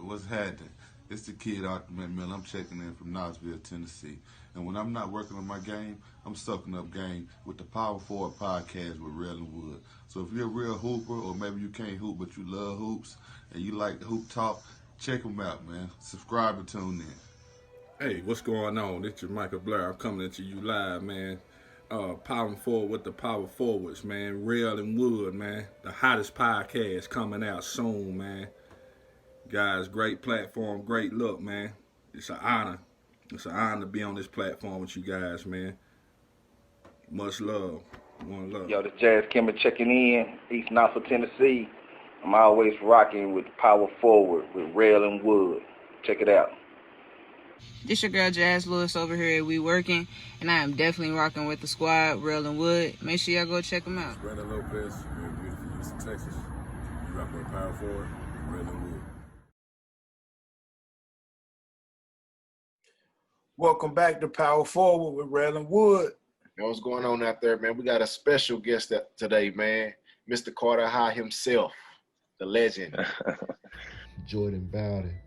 What's happening? It's the kid Arthur Mill. I'm checking in from Knoxville, Tennessee. And when I'm not working on my game, I'm soaking up game with the Power Forward podcast with Raylan Wood. So if you're a real hooper, or maybe you can't hoop but you love hoops and you like hoop talk, check them out, man. Subscribe and tune in. Hey, what's going on? It's your Michael Blair. I'm coming to you live, man. Power forward with the power forwards, man. Rail and Wood, man. The hottest podcast coming out soon, man. Guys, great platform, great look, man. It's an honor. It's an honor to be on this platform with you guys, man. Much love. One love. Yo, the Jazz Kimber checking in, East Knoxville, Tennessee. I'm always rocking with Power Forward with Rail and Wood. Check it out. This your girl Jazz Lewis over here at We Working, and I am definitely rocking with the squad, Rail and Wood. Make sure y'all go check them out. Brandon Lopez, we're in beautiful Houston, Texas. You rock with Power Forward, Rail and Wood. Welcome back to Power Forward with Rail and Wood. Man, what's going on out there, man? We got a special guest today, man. Mr. Carter High himself, the legend. Jordan Bowden.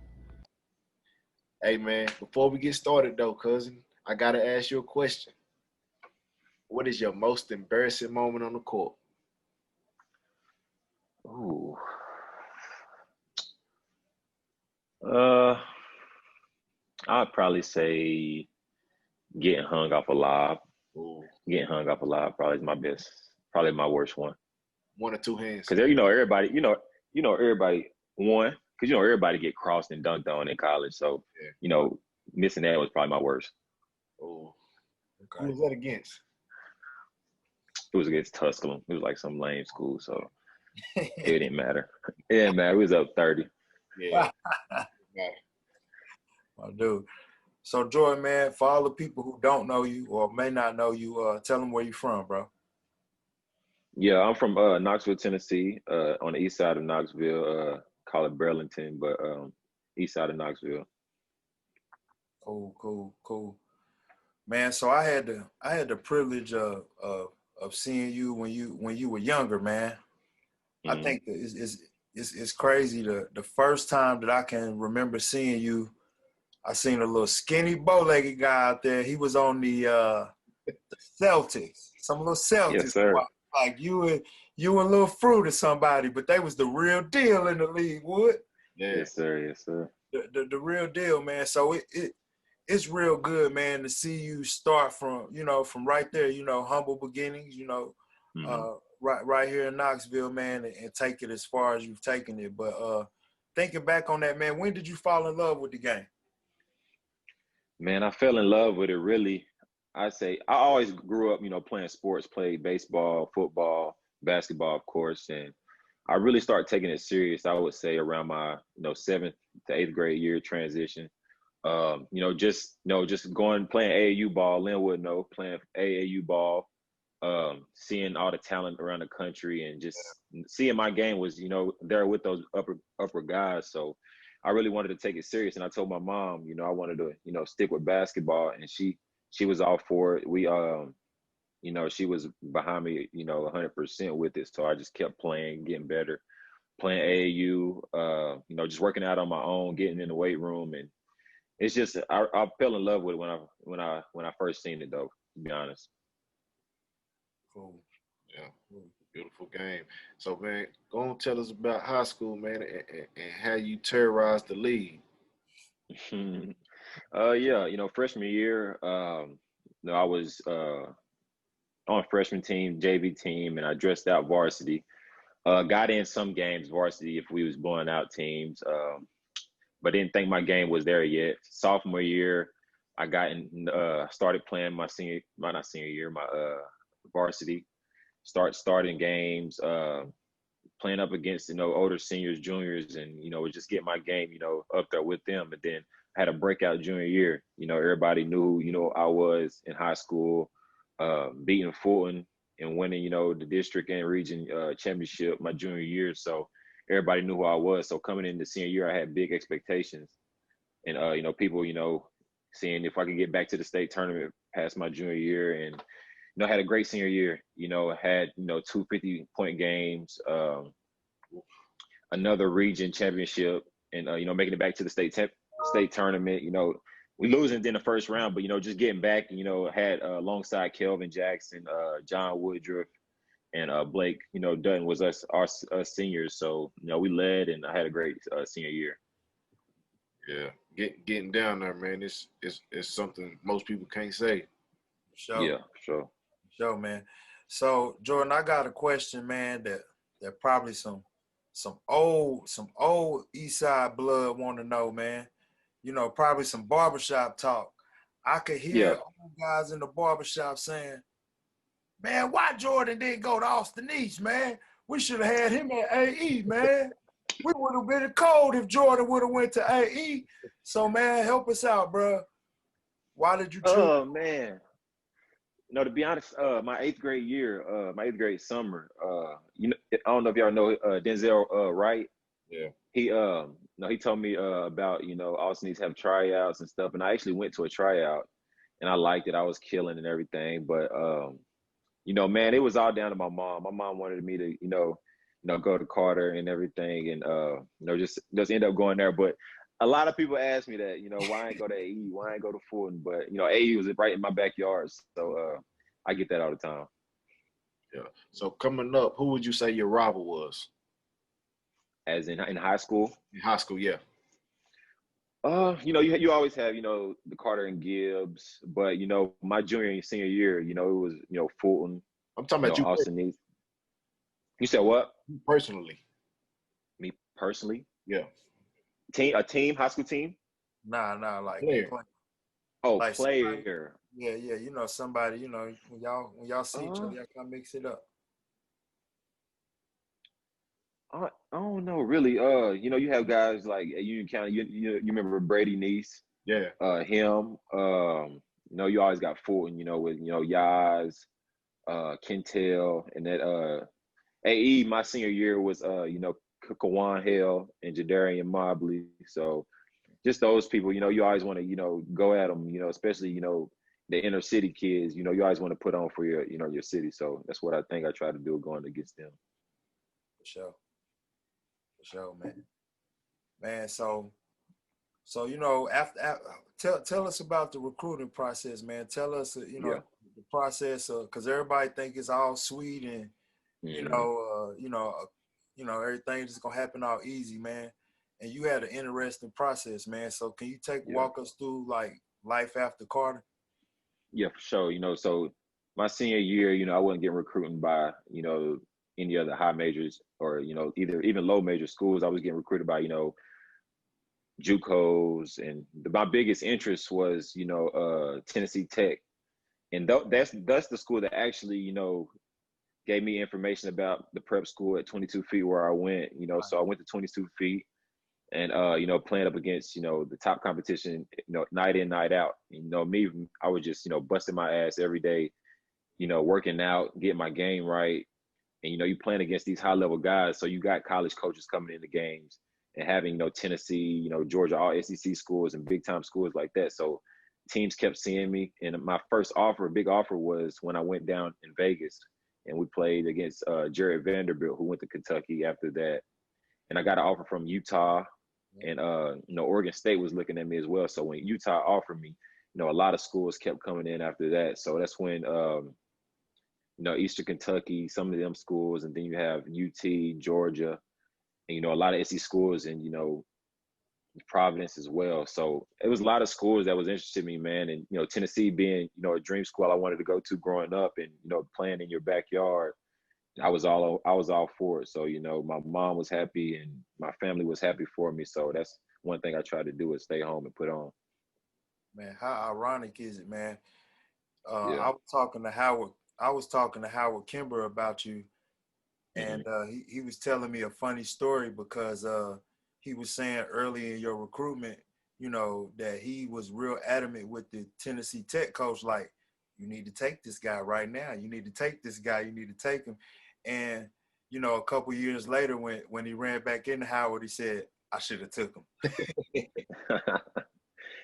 Hey, man, before we get started, though, cousin, I got to ask you a question. What is your most embarrassing moment on the court? Ooh. I'd probably say getting hung off a lob. Ooh. Getting hung off a lob probably is my best, probably my worst one. One or two hands. Because everybody, everybody won. Because everybody get crossed and dunked on in college. So, missing that was probably my worst. Oh, okay. Who was that against? It was against Tusculum. It was like some lame school, so it didn't matter. It didn't matter. We was up 30. Yeah. My dude. So, Jordan, man, for all the people who don't know you or may not know you, tell them where you from, bro. Yeah, I'm from Knoxville, Tennessee, on the east side of Knoxville. Call it Burlington, but east side of Knoxville. Cool. Man, so I had the privilege of seeing you when you were younger, man. Mm-hmm. I think it's crazy. The first time that I can remember seeing you, I seen a little skinny bow-legged guy out there. He was on the Celtics, some little Celtics. Yes, sir. Like you and Lil Fruit or somebody, but they was the real deal in the league, Wood. Yeah. Yes, sir. The real deal, man. So it's real good, man, to see you start from right there, humble beginnings, mm-hmm. right here in Knoxville, man, and take it as far as you've taken it. But thinking back on that, man, when did you fall in love with the game? Man, I fell in love with it really. I always grew up, playing sports, played baseball, football, basketball, of course, and I really started taking it serious, I would say, around my, 7th to 8th grade year transition. Just going, playing AAU ball, Linwood, playing AAU ball, seeing all the talent around the country and just seeing my game was, there with those upper guys. So I really wanted to take it serious. And I told my mom, I wanted to, stick with basketball, and she was all for it. We, she was behind me, 100% with it. So I just kept playing, getting better, playing AAU, just working out on my own, getting in the weight room. And it's just, I fell in love with it when I first seen it, though, to be honest. Cool. Yeah. Beautiful game. So, man, go on, tell us about high school, man, and how you terrorized the league. Freshman year, I was on freshman team, JV team, and I dressed out varsity. Got in some games varsity if we was blowing out teams, but didn't think my game was there yet. Sophomore year, I got in, started playing my varsity. Starting games, playing up against older seniors, juniors, and just get my game up there with them. And then I had a breakout junior year. Everybody knew I was in high school, beating Fulton and winning the district and region championship my junior year. So everybody knew who I was. So coming into senior year, I had big expectations, and people seeing if I could get back to the state tournament past my junior year. And I had a great senior year, had, 2 50-point games, another region championship, and making it back to the state tournament. We losing in the first round, but just getting back. Had alongside Kelvin Jackson, John Woodruff, and Blake. Dutton was our seniors, so we led, and I had a great senior year. Yeah, getting down there, man. It's something most people can't say. Sure. Yeah, sure. Sure, man. So Jordan, I got a question, man, that probably some old East Side blood want to know, man. Probably some barbershop talk. I could hear old guys in the barbershop saying, man, why Jordan didn't go to Austin East, man? We should have had him at AE, man. We would have been cold if Jordan would have went to AE. So, man, help us out, bro. Why did you choose? Oh, man. To be honest, my eighth grade summer, I don't know if y'all know Denzel Wright. Yeah. He told me about, Austin needs to have tryouts and stuff. And I actually went to a tryout and I liked it. I was killing and everything. But, man, it was all down to my mom. My mom wanted me to, go to Carter and everything and, just end up going there. But a lot of people ask me that, why I ain't go to AE, why I ain't go to Fulton, but AE was right in my backyard, so I get that all the time. Yeah. So coming up, who would you say your rival was? As in high school? In high school, yeah. You always have the Carter and Gibbs, but my junior and senior year, it was Fulton. I'm talking about you, Austin East. You said what? Personally. Me personally? Yeah. A team, high school team? Nah, like player. Oh, like player. Somebody, yeah, somebody, when y'all see each other, y'all kind of mix it up. I don't know, really. You have guys like Union County. You remember Brady Neese? Yeah. Him. You always got Fulton. With Yaz, Kentel, and that. AE. My senior year was Kawan Hale and Jadarian Mobley. So just those people, you always want to, go at them, especially, the inner city kids, you always want to put on for your, your city. So that's what I think I try to do going against them. For sure, man. Man, so after tell us about the recruiting process, man. Tell us, the process, because everybody think it's all sweet and, everything just gonna happen all easy, man. And you had an interesting process, man. So can you walk us through like life after Carter? Yeah, for sure. So my senior year, I wasn't getting recruited by, any other high majors or, even low major schools. I was getting recruited by, JUCOs, and my biggest interest was, Tennessee Tech. And that's the school that actually, gave me information about the prep school at 22 feet where I went, so I went to 22 feet and, playing up against, the top competition, night in, night out. Me, I was just, busting my ass every day, working out, getting my game right. And, you playing against these high level guys. So you got college coaches coming in the games and having, Tennessee, Georgia, all SEC schools and big time schools like that. So teams kept seeing me. And my first big offer was when I went down in Vegas and we played against Jared Vanderbilt, who went to Kentucky after that. And I got an offer from Utah, and Oregon State was looking at me as well. So when Utah offered me, a lot of schools kept coming in after that. So that's when Eastern Kentucky, some of them schools, and then you have UT, Georgia, and a lot of SEC schools, and Providence as well. So it was a lot of schools that was interested in me, man. And Tennessee being a dream school I wanted to go to growing up, and playing in your backyard, I was all for it. So my mom was happy and my family was happy for me. So that's one thing I try to do is stay home and put on. Man, how ironic is it, man? Yeah. I was talking to Howard Kimber about you, and he was telling me a funny story because he was saying early in your recruitment, that he was real adamant with the Tennessee Tech coach, like, you need to take this guy right now. You need to take this guy. You need to take him. And, a couple years later when he ran back into Howard, he said, I should have took him.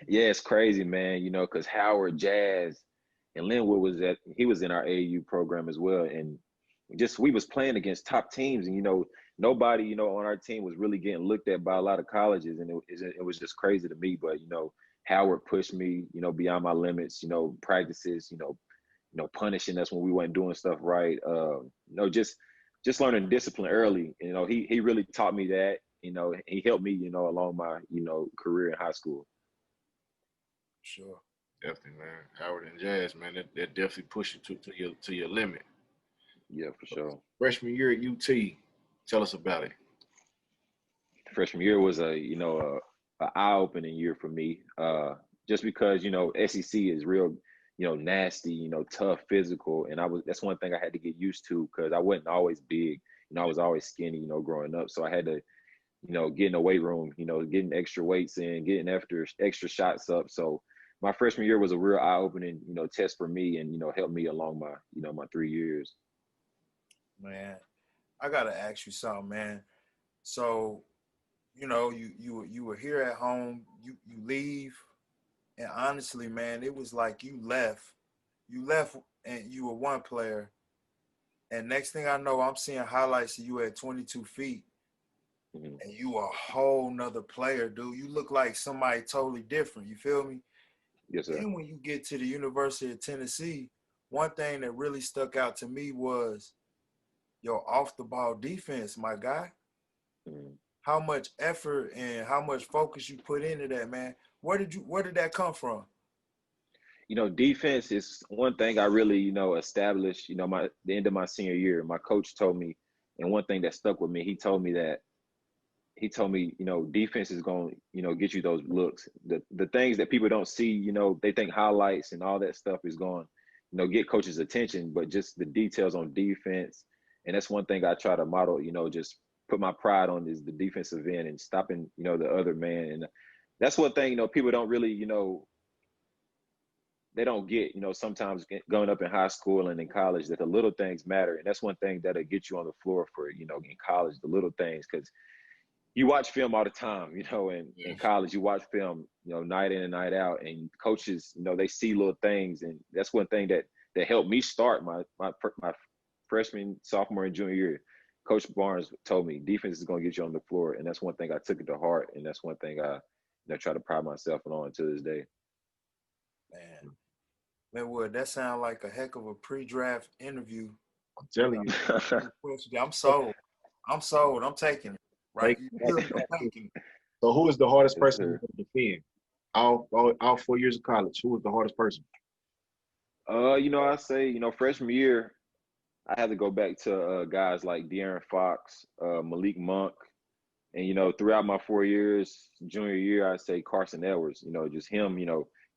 Yeah, it's crazy, man, because Howard, Jazz, and Linwood was in our AAU program as well. And we was playing against top teams. And, nobody, on our team was really getting looked at by a lot of colleges, and it was just crazy to me. But Howard pushed me, beyond my limits. Practices, punishing us when we weren't doing stuff right. Just learning discipline early. He really taught me that. He helped me, along my, career in high school. Sure. Definitely, man. Howard and Jazz, man, that definitely push you to your limit. Yeah, for sure. Freshman year at UT, tell us about it. Freshman year was a eye-opening year for me. Just because SEC is real, nasty, tough, physical, and that's one thing I had to get used to because I wasn't always big. I was always skinny, growing up. So I had to, get in the weight room, getting extra weights in, getting after extra shots up. So my freshman year was a real eye-opening, test for me, and helped me along my, my 3 years. Man, I gotta ask you something, man. So, you were here at home. You leave, and honestly, man, it was like you left. You left, and you were one player. And next thing I know, I'm seeing highlights of you at 22 feet, Mm-hmm. and you a whole nother player, dude. You look like somebody totally different. You feel me? Yes, sir. Then when you get to the University of Tennessee, one thing that really stuck out to me was your off the ball defense, my guy. Mm-hmm. How much effort and how much focus you put into that, man. Where did that come from? Defense is one thing I really, established, the end of my senior year. My coach told me, and one thing that stuck with me, he told me, defense is going to, get you those looks. The things that people don't see, they think highlights and all that stuff is going, get coaches' attention, but just the details on defense. And that's one thing I try to model, just put my pride on is the defensive end and stopping, the other man. And that's one thing, people don't really, they don't get, sometimes going up in high school and in college that the little things matter. And that's one thing that'll get you on the floor for, in college, the little things, because you watch film all the time, and in college, you watch film, night in and night out, and coaches, they see little things. And that's one thing that helped me start my freshman, sophomore, and junior year. Coach Barnes told me defense is going to get you on the floor. And that's one thing I took it to heart. And that's one thing I try to pride myself on to this day. Man, Wood, that sounds like a heck of a pre-draft interview. I'm telling you. I'm sold. I'm taking it. Right? So who is the hardest person to defend? All 4 years of college, who was the hardest person? I say, freshman year, I had to go back to guys like De'Aaron Fox, Malik Monk, and throughout my 4 years, junior year, I say Carson Edwards. Just him,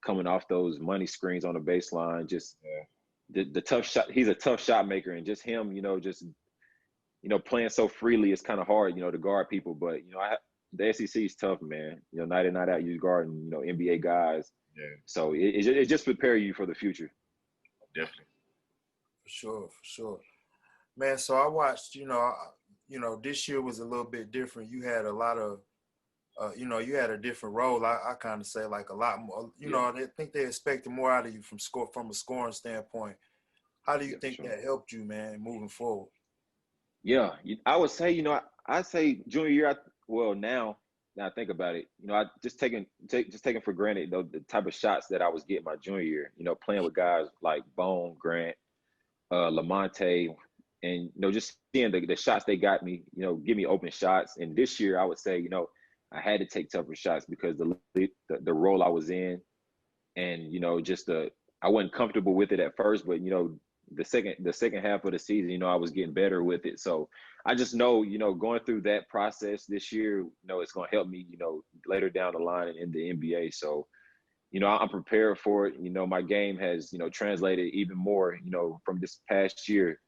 coming off those money screens on the baseline, just the tough shot. He's a tough shot maker, and just him, just playing so freely, it's kind of hard, to guard people. But the SEC is tough, man. Night in, night out, you guarding, NBA guys. Yeah. So it just prepare you for the future. Definitely. For sure. Man, so I watched, this year was a little bit different. You had a lot of, you had a different role. I kind of say like a lot more, I think they expected more out of you from a scoring standpoint. How do you think that helped you, man, moving forward? Yeah, I would say, I say junior year. Now I think about it, I just taking for granted the type of shots that I was getting my junior year. Playing with guys like Bone, Grant, Lamonte, and just seeing the shots they got me, give me open shots. And this year, I would say, I had to take tougher shots because the role I was in, and I wasn't comfortable with it at first, but the second half of the season, I was getting better with it. So I just know, going through that process this year, it's going to help me, later down the line in the NBA. So, I'm prepared for it. My game has, translated even more, from this past year,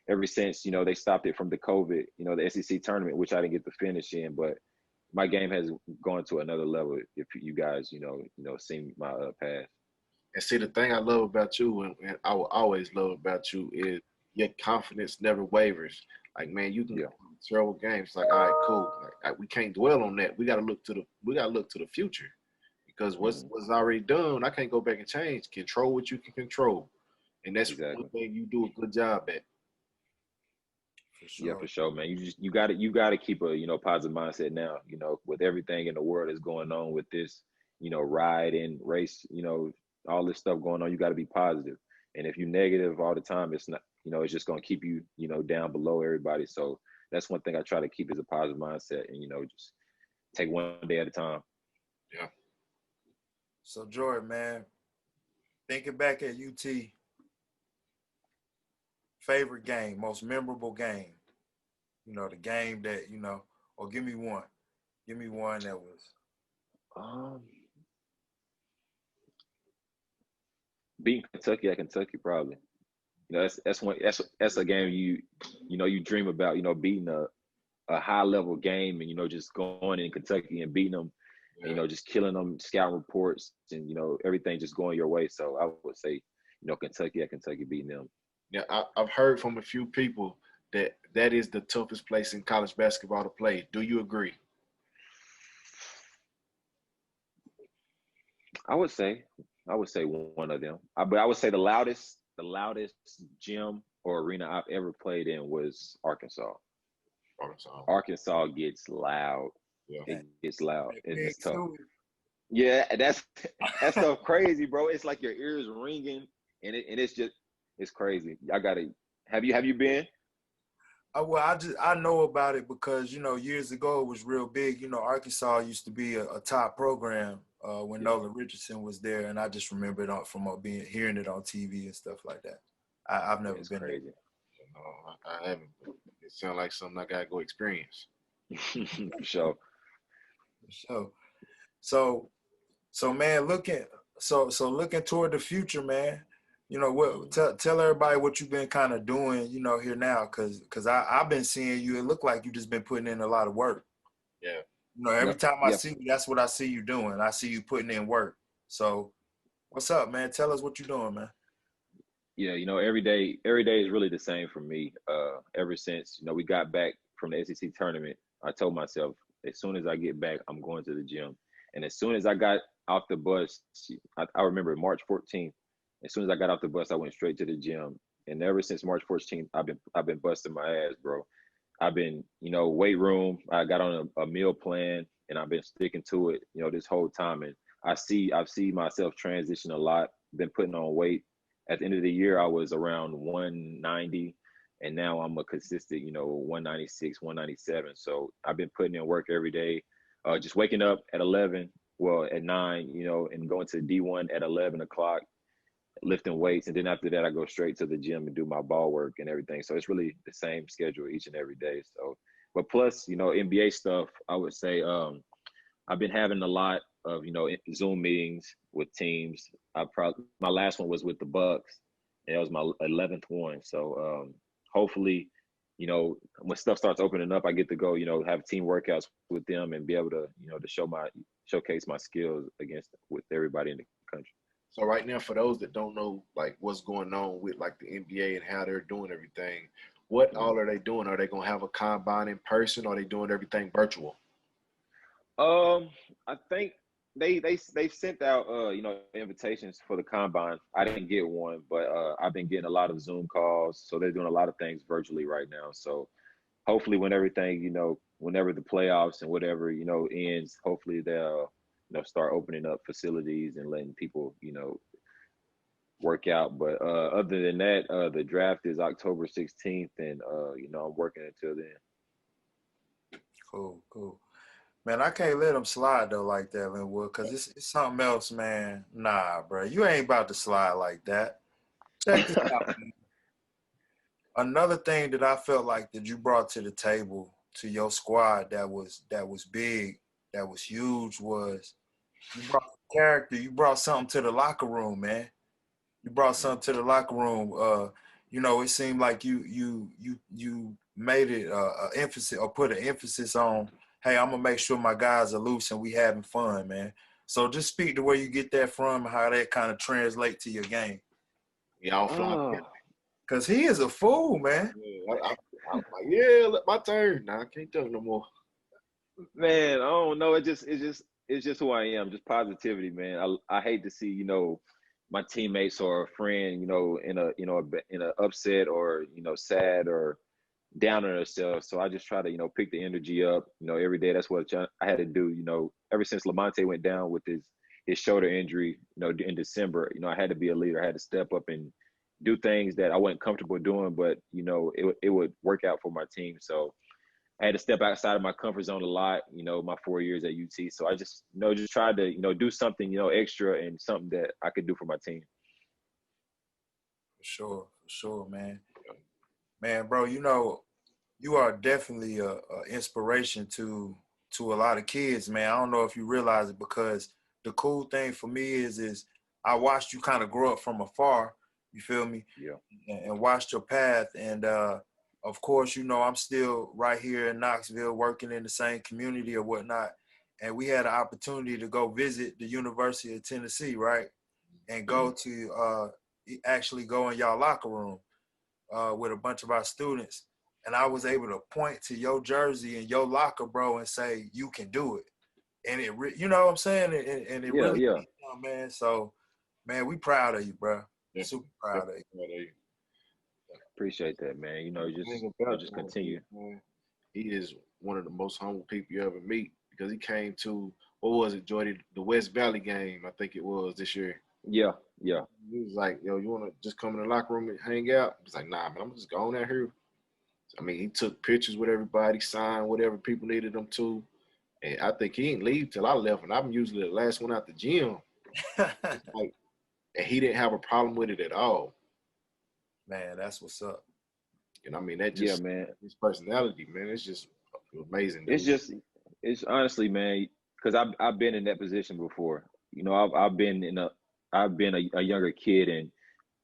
ever since, they stopped it from the COVID, the SEC tournament, which I didn't get to finish in, but my game has gone to another level. If you guys, seen my past. And see, the thing I love about you, and I will always love about you, is your confidence never wavers. Like, man, you can throw games. Like, all right, cool. Like, we can't dwell on that. We got to look to the future, because what's already done, I can't go back and change. Control what you can control, and that's one thing you do a good job at. Yeah, sure. for sure, man. You got to keep a positive mindset now. With everything in the world that's going on with this, ride and race, all this stuff going on, you got to be positive. And if you're negative all the time, it's not, it's just gonna keep you, down below everybody. So that's one thing I try to keep is a positive mindset, and just take one day at a time. Yeah. So Jordan, man, thinking back at UT, favorite game, most memorable game. The game that or give me one. Give me one that was. Um, Beating Kentucky at Kentucky probably. That's a game you dream about. Beating a high level game, and just going in Kentucky and beating them. Yeah. And, just killing them, scout reports, and everything just going your way. So I would say, Kentucky at Kentucky beating them. Yeah, I've heard from a few people that is the toughest place in college basketball to play. Do you agree? I would say one of them. But I would say the loudest gym or arena I've ever played in was Arkansas. Arkansas gets loud. Yeah. It gets loud, and it's tough. Too. Yeah, that's stuff crazy, bro. It's like your ears ringing, and it's crazy. I gotta. Have you been? Well, I know about it because years ago it was real big. Arkansas used to be a top program when Yeah. Nolan Richardson was there, and I just remember it from hearing it on TV and stuff like that. I've never It's been crazy. No, I haven't. It sounds like something I gotta go experience. For sure. there. So man, looking toward the future, man. What tell everybody what you've been kind of doing, here now, cause I've been seeing you. It looked like you just been putting in a lot of work. Yeah. Every Yep. time I Yep. see you, that's what I see you doing. I see you putting in work. So what's up, man? Tell us what you're doing, man. Yeah, every day is really the same for me. Ever since, we got back from the SEC tournament, I told myself, as soon as I get back, I'm going to the gym. And as soon as I got off the bus, I remember March 14th, as soon as I got off the bus, I went straight to the gym. And ever since March 14th, I've been busting my ass, bro. I've been, weight room. I got on a meal plan, and I've been sticking to it, this whole time. And I've seen myself transition a lot. Been putting on weight. At the end of the year, I was around 190, and now I'm a consistent, 196, 197. So I've been putting in work every day. Just waking up at 11, well, at 9, and going to D1 at 11 o'clock, lifting weights. And then after that, I go straight to the gym and do my ball work and everything. So it's really the same schedule each and every day. So, but plus, NBA stuff, I would say, I've been having a lot of Zoom meetings with teams. My last one was with the Bucks, and that was my 11th one. So hopefully, when stuff starts opening up, I get to go have team workouts with them and be able to to showcase my skills with everybody in the country. So right now, for those that don't know, like what's going on with like the NBA and how they're doing everything, what all are they doing? Are they gonna have a combine in person? Or are they doing everything virtual? I think they sent out invitations for the combine. I didn't get one, but I've been getting a lot of Zoom calls. So they're doing a lot of things virtually right now. So hopefully when everything, whenever the playoffs and whatever, ends, hopefully they'll start opening up facilities and letting people, work out. But other than that, the draft is October 16th, and I'm working until then. Cool. Man, I can't let them slide though like that, Linwood, because it's something else, man. Nah, bro, you ain't about to slide like that. Check this out, man. Another thing that I felt like that you brought to the table to your squad that was big, that was huge, was you brought character. You brought something to the locker room, man. You brought something to the locker room. It seemed like you made it a emphasis or put an emphasis on, hey, I'm gonna make sure my guys are loose and we having fun, man. So just speak to where you get that from and how that kind of translate to your game. Y'all fly. Oh, Cause he is a fool, man. Yeah, I'm like, yeah, let my turn. Nah, I can't talk no more. man, I don't know. It's just who I am. Just positivity, man. I hate to see my teammates or a friend in a upset or sad or down on herself. So I just try to, pick the energy up, every day. That's what I had to do, ever since Lamonte went down with his shoulder injury, in December, I had to be a leader. I had to step up and do things that I wasn't comfortable doing, but, it would work out for my team. So I had to step outside of my comfort zone a lot, my 4 years at UT. So I just, just tried to, do something, extra and something that I could do for my team. For sure, man. Man, bro, you are definitely a inspiration to a lot of kids, man. I don't know if you realize it, because the cool thing for me is I watched you kind of grow up from afar, you feel me? Yeah. And watched your path. And of course, I'm still right here in Knoxville working in the same community or whatnot. And we had an opportunity to go visit the University of Tennessee, right? And go to actually go in y'all locker room with a bunch of our students. And I was able to point to your jersey and your locker, bro, and say, you can do it. And you know what I'm saying? And it really, man. So, man, we proud of you, bro. Yeah. Super proud of you. Appreciate that, man. Just continue. Man, he is one of the most humble people you ever meet, because he came to, what was it, Jordy? The West Valley game, I think it was this year. Yeah. He was like, yo, you want to just come in the locker room and hang out? He's like, nah, man, I'm just going out here. I mean, he took pictures with everybody, signed whatever people needed him to. And I think he didn't leave till I left. And I'm usually the last one out the gym. Like, and he didn't have a problem with it at all. Man, that's what's up. And I mean, that just, man, his personality, man, it's just amazing. It's honestly, man, because I've been in that position before. I've been a younger kid and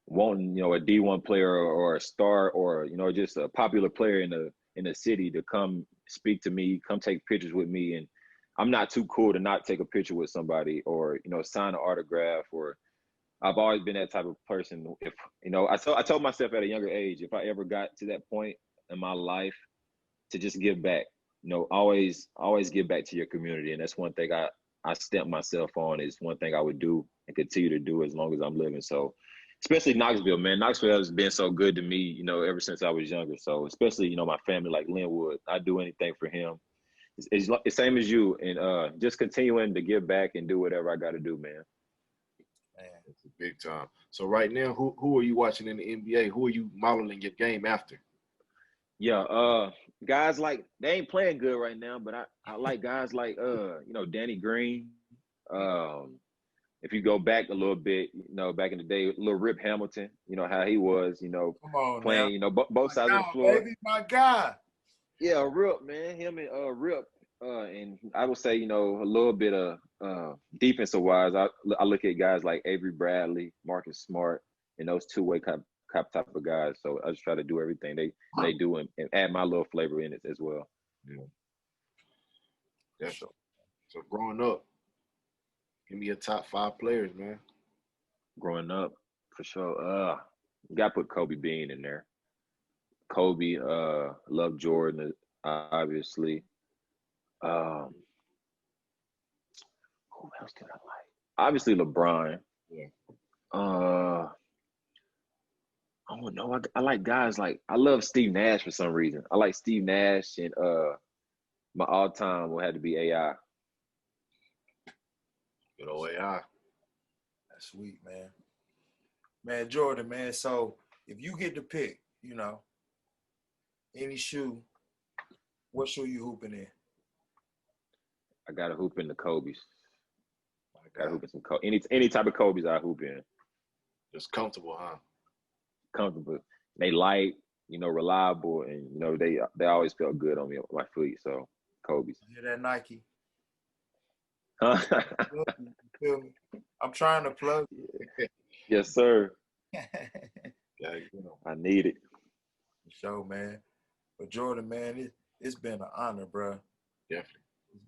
wanting, a D1 player or a star or, just a popular player in the city to come speak to me, come take pictures with me. And I'm not too cool to not take a picture with somebody or, sign an autograph. Or I've always been that type of person. If, I told myself at a younger age, if I ever got to that point in my life, to just give back, always give back to your community. And that's one thing I stamped myself on, is one thing I would do and continue to do as long as I'm living. So, especially Knoxville, man. Knoxville has been so good to me, ever since I was younger. So, especially, my family, like Linwood, I do anything for him. It's the same as you, and just continuing to give back and do whatever I got to do, man. It's a big time. So right now, who are you watching in the NBA? Who are you modeling your game after? Yeah, guys like, they ain't playing good right now, but I like guys like Danny Green. If you go back a little bit, back in the day, little Rip Hamilton, how he was, Come on, playing, now. Both sides of the floor. Baby, my guy. Yeah, Rip, man, him and Rip, and I would say, a little bit of defensive wise, I look at guys like Avery Bradley, Marcus Smart, and those two-way type of guys. So I just try to do everything they do and add my little flavor in it as well. Yeah. So growing up, give me your top 5 players, man. Growing up, for sure. You got to put Kobe Bean in there. Kobe, love Jordan, obviously. Who else did I like? Obviously LeBron. Yeah. I don't know. I like guys like, I love Steve Nash for some reason. I like Steve Nash, and my all-time will have to be AI. Good old AI. That's sweet, man. Man, Jordan, man. So if you get to pick, any shoe, what shoe you hooping in? I got to hoop in the Kobe's. I got to hoop in some Kobe. Any type of Kobe's I hoop in. Just comfortable, huh? Comfortable. They light, reliable, and they always felt good on me, on my feet. So Kobe's. You hear that, Nike? Huh? You feel me? I'm trying to plug you. Yes, sir. Yeah, I need it. For sure, man. But Jordan, man, it's been an honor, bro. Definitely.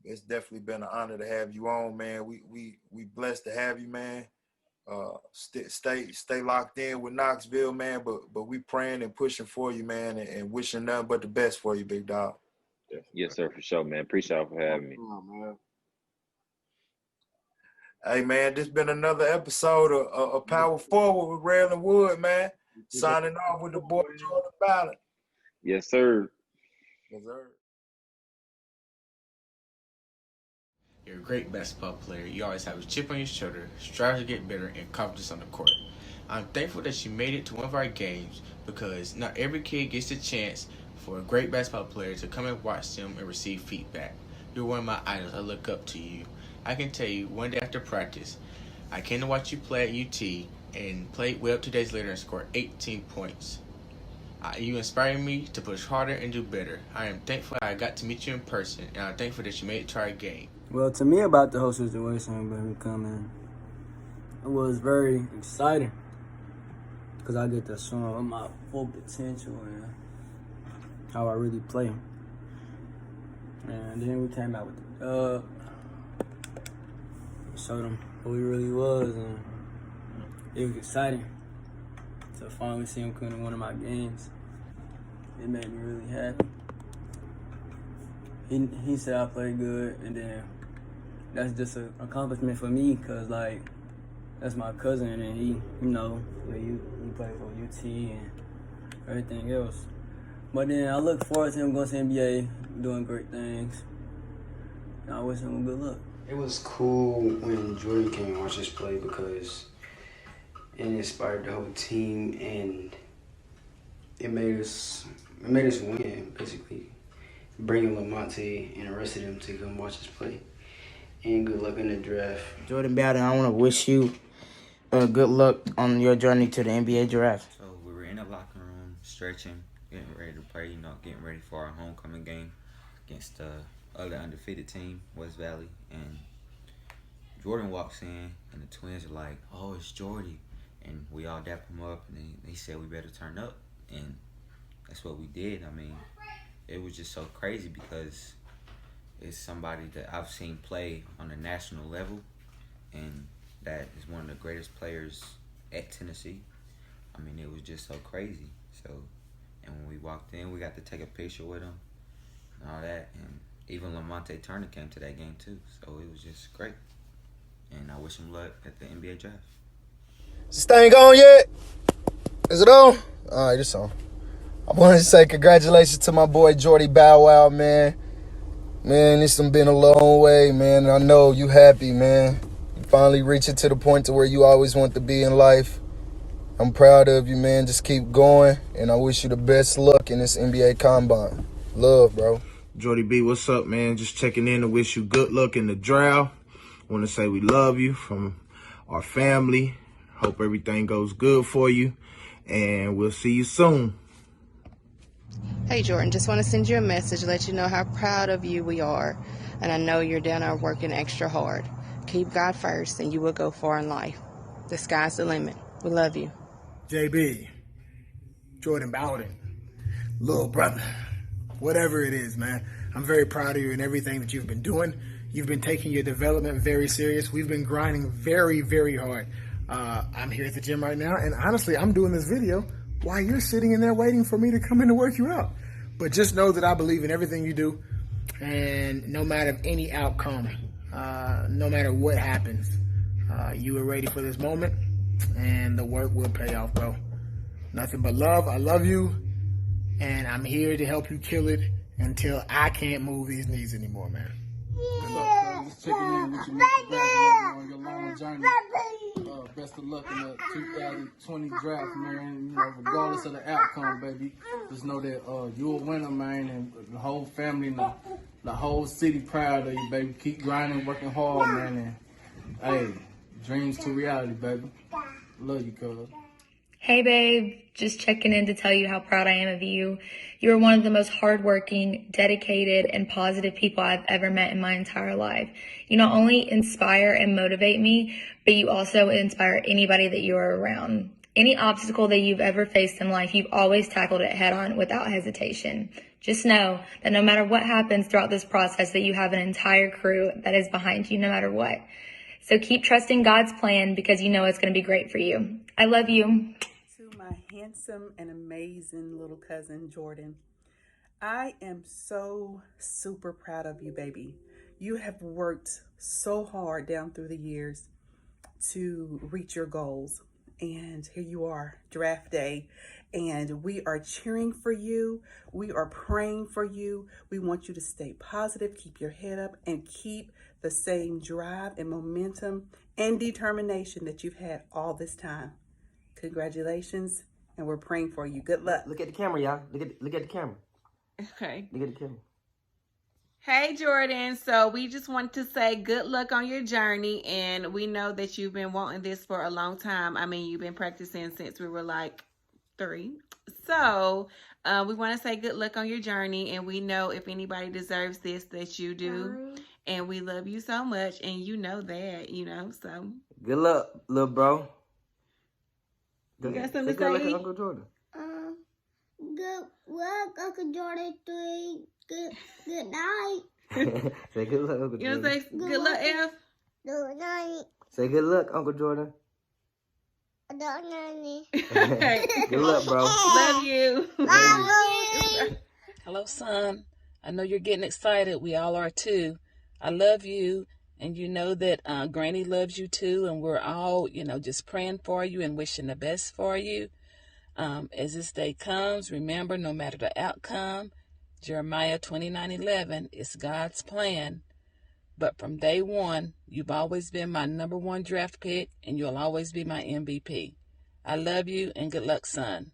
It's definitely been an honor to have you on, man. We blessed to have you, man. Stay locked in with Knoxville, man. But we praying and pushing for you, man, and wishing nothing but the best for you, big dog. Definitely. Yes, sir, for sure, man. Appreciate you for having me. Man. Hey, man, this been another episode of Power Forward with Raylan Wood, man. Signing off with the boy Jordan Bowden. Yes, sir. Yes, sir. You're a great basketball player. You always have a chip on your shoulder, strive to get better, and confidence on the court. I'm thankful that you made it to one of our games because not every kid gets a chance for a great basketball player to come and watch them and receive feedback. You're one of my idols. I look up to you. I can tell you, one day after practice, I came to watch you play at UT and played well 2 days later and scored 18 points. You inspire me to push harder and do better. I am thankful I got to meet you in person, and I'm thankful that you made it to our game. Well, to me, about the whole situation with him coming, it was very exciting because I get to show him my full potential and how I really play. And then we came out with the dub, showed him who he really was, and it was exciting to finally see him come to one of my games. It made me really happy. He said I played good, and then that's just an accomplishment for me, cause like that's my cousin, and he played for UT and everything else. But then I look forward to him going to NBA, doing great things. And I wish him good luck. It was cool when Jordan came and watched us play because it inspired the whole team, and it made us win, basically. Bringing Lamonte and the rest of them to come watch us play. And good luck in the draft. Jordan Bowden, I want to wish you good luck on your journey to the NBA draft. So we were in the locker room, stretching, getting ready to play, getting ready for our homecoming game against the other undefeated team, West Valley. And Jordan walks in, and the twins are like, "Oh, it's Jordy." And we all dap him up, and they said we better turn up. And that's what we did. I mean, it was just so crazy because it's somebody that I've seen play on a national level, and that is one of the greatest players at Tennessee. I mean, it was just so crazy. So, and when we walked in, we got to take a picture with him and all that. And even Lamonte Turner came to that game too. So it was just great. And I wish him luck at the NBA draft. Is this thing on yet? Is it on? All right, it's on. I wanted to say congratulations to my boy Jordy Bow Wow, man. Man, this done been a long way, man. I know you happy, man. You finally reaching to the point to where you always want to be in life. I'm proud of you, man. Just keep going, and I wish you the best luck in this NBA Combine. Love, bro. Jordy B, what's up, man? Just checking in to wish you good luck in the draft. Want to say we love you from our family. Hope everything goes good for you, and we'll see you soon. Hey Jordan, just want to send you a message, let you know how proud of you we are. And I know you're down there working extra hard. Keep God first and you will go far in life. The sky's the limit. We love you. JB, Jordan Bowden, little brother, whatever it is, man. I'm very proud of you and everything that you've been doing. You've been taking your development very serious. We've been grinding very, very hard. I'm here at the gym right now, and honestly, I'm doing this video while you're sitting in there waiting for me to come in to work you out. But just know that I believe in everything you do, and no matter any outcome, no matter what happens, you are ready for this moment, and the work will pay off, bro. Nothing but love. I love you, and I'm here to help you kill it until I can't move these knees anymore, man. Good luck. Just checking in with you, Mr. President, on your long journey. Best of luck in the 2020 draft, man. You know, regardless of the outcome, baby, just know that you're a winner, man, and the whole family and the whole city proud of you, baby. Keep grinding, working hard, man, and hey, dreams to reality, baby. Love you, cuz. Hey babe, just checking in to tell you how proud I am of you. You're one of the most hardworking, dedicated, and positive people I've ever met in my entire life. You not only inspire and motivate me, but you also inspire anybody that you're around. Any obstacle that you've ever faced in life, you've always tackled it head on without hesitation. Just know that no matter what happens throughout this process, that you have an entire crew that is behind you no matter what. So keep trusting God's plan because you know it's going to be great for you. I love you. My handsome and amazing little cousin, Jordan. I am so super proud of you, baby. You have worked so hard down through the years to reach your goals. And here you are, draft day. And we are cheering for you. We are praying for you. We want you to stay positive, keep your head up, and keep the same drive and momentum and determination that you've had all this time. Congratulations, and we're praying for you. Good luck. Look at the camera, y'all. Look at the camera. Okay. Look at the camera. Hey, Jordan. So we just want to say good luck on your journey. And we know that you've been wanting this for a long time. I mean, you've been practicing since we were like 3. So we want to say good luck on your journey. And we know if anybody deserves this, that you do. And we love you so much. And you know that, so. Good luck, little bro. You got something to good luck, say? Uncle Jordan. Good luck, Uncle Jordan. Good night. Say good luck, Uncle Jordan. You want to say good luck, F? Good night. Say good luck, Uncle Jordan. Good night. Good luck, bro. Love you. Love you. Hello, son. I know you're getting excited. We all are too. I love you. And you know that Granny loves you too. And we're all, just praying for you and wishing the best for you. As this day comes, remember, no matter the outcome, Jeremiah 29:11 is God's plan. But from day one, you've always been my #1 draft pick, and you'll always be my MVP. I love you, and good luck, son.